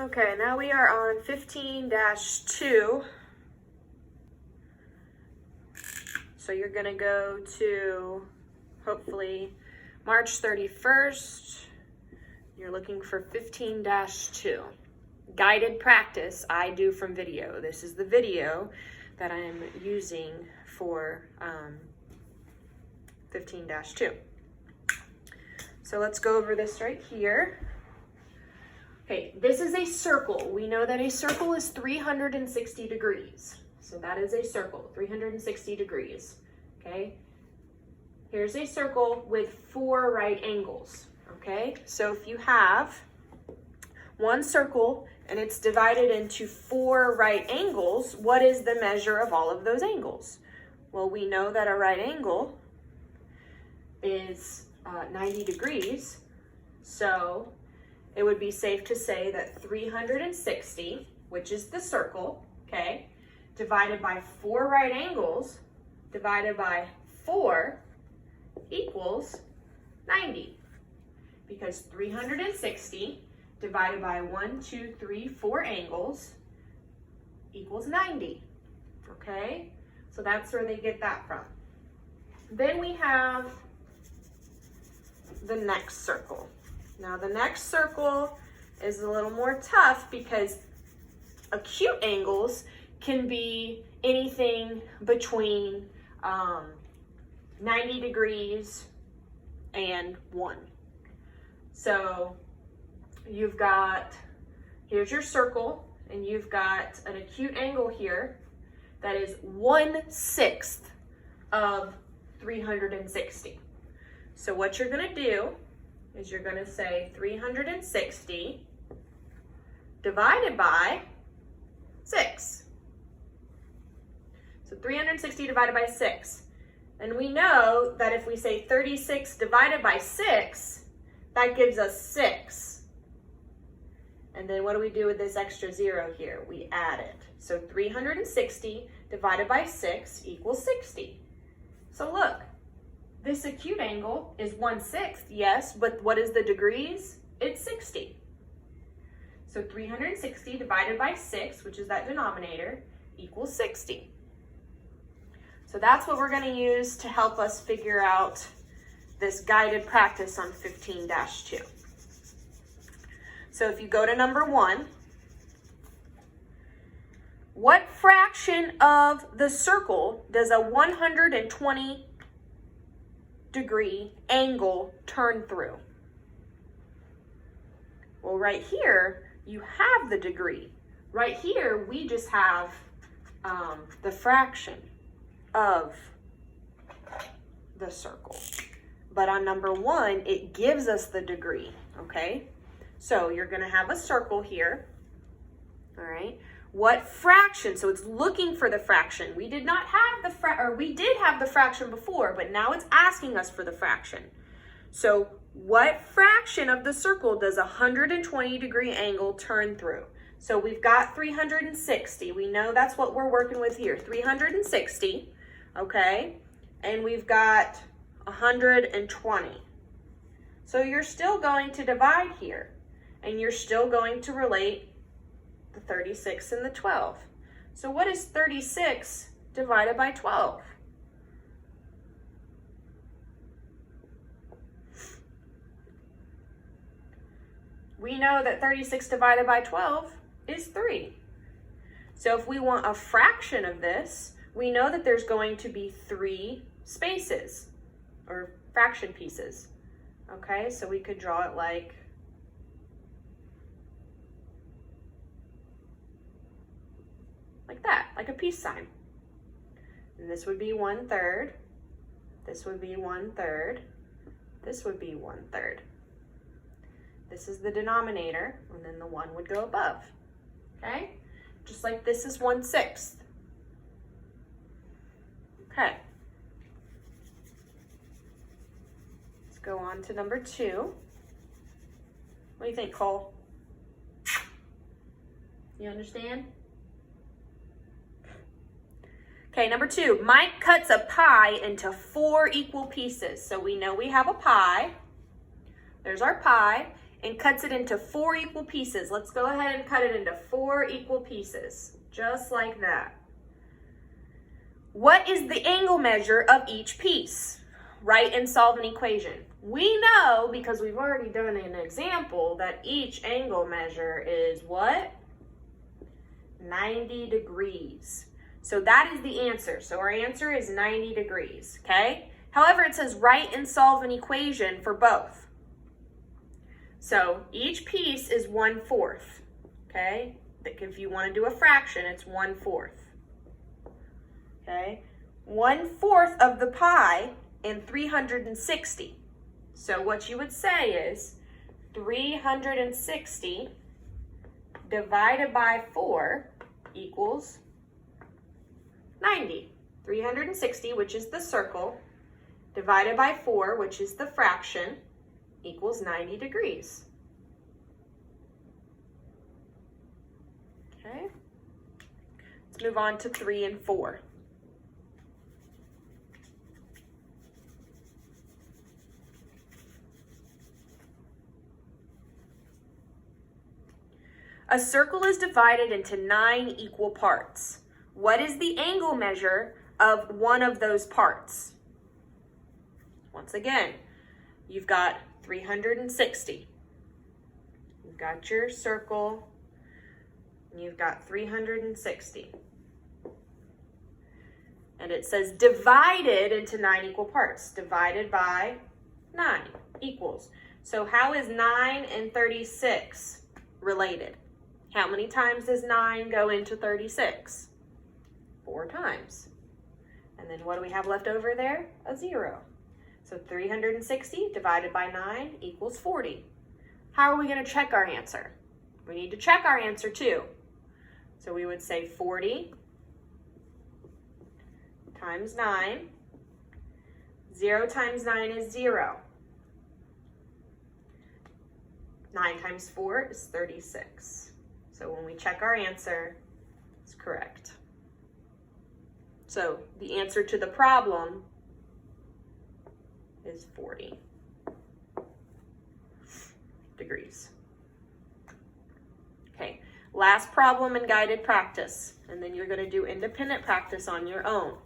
Okay, now we are on 15-2. So you're gonna go to, hopefully, March 31st. You're looking for 15-2. Guided practice I do from video. This is the video that I'm using for 15-2. So let's go over this right here. Okay, this is a circle. We know that a circle is 360 degrees. So that is a circle, 360 degrees, okay? Here's a circle with 4 right angles, okay? So if you have one circle and it's divided into 4 right angles, what is the measure of all of those angles? Well, we know that a right angle is 90 degrees, so it would be safe to say that 360, which is the circle, okay, divided by 4 right angles, divided by 4 equals 90. Because 360 divided by 1, 2, 3, 4 angles equals 90, okay? So that's where they get that from. Then we have the next circle. Now the next circle is a little more tough because acute angles can be anything between 90 degrees and 1. So you've got, here's your circle, and you've got an acute angle here that is 1/6 of 360. So what you're gonna do is you're gonna say 360 divided by 6. So 360 divided by 6. And we know that if we say 36 divided by 6, that gives us 6. And then what do we do with this extra 0 here? We add it. So 360 divided by 6 equals 60. So look, this acute angle is 1/6, yes, but what is the degrees? It's 60. So 360 divided by 6, which is that denominator, equals 60. So that's what we're going to use to help us figure out this guided practice on 15-2. So if you go to number 1, what fraction of the circle does a 120 degree angle turn through? Well, right here, you have the degree. Right here, we just have the fraction of the circle. But on number 1, it gives us the degree, okay? So you're gonna have a circle here, all right? What fraction? So it's looking for the fraction. We did not have we did have the fraction before, but now it's asking us for the fraction. So what fraction of the circle does a 120 degree angle turn through? So we've got 360. We know that's what we're working with here, 360, okay? And we've got 120. So you're still going to divide here, and you're still going to relate the 36 and the 12. So what is 36 divided by 12? We know that 36 divided by 12 is 3. So if we want a fraction of this, we know that there's going to be 3 spaces or fraction pieces. Okay, so we could draw it like that, like a peace sign. And this would be 1/3. This would be 1/3. This would be 1/3. This is the denominator, and then the 1 would go above. Okay? Just like this is 1/6. Okay. Let's go on to number 2. What do you think, Cole? You understand? Okay, number 2. Mike cuts a pie into 4 equal pieces. So we know we have a pie. There's our pie. and cuts it into 4 equal pieces. Let's go ahead and cut it into 4 equal pieces, just like that. What is the angle measure of each piece? Write and solve an equation. We know, because we've already done an example, that each angle measure is what? 90 degrees. So that is the answer. So our answer is 90 degrees, okay? However, it says write and solve an equation for both. So each piece is 1/4, okay? If you want to do a fraction, it's 1/4. Okay? 1/4 of the pi in 360. So what you would say is 360 divided by 4 equals 90. 360, which is the circle, divided by 4, which is the fraction, equals 90 degrees. Okay? Let's move on to 3 and 4. A circle is divided into 9 equal parts. What is the angle measure of one of those parts? Once again, you've got 360. You've got your circle, and you've got 360. And it says divided into 9 equal parts. Divided by 9 equals. So how is 9 and 36 related? How many times does 9 go into 36? 4 times. And then what do we have left over there? A 0. So 360 divided by 9 equals 40. How are we going to check our answer? We need to check our answer too. So we would say 40 times 9. 0 times 9 is 0. 9 times 4 is 36. So when we check our answer, it's correct. So the answer to the problem is 40 degrees. Okay, last problem in guided practice, and then you're going to do independent practice on your own.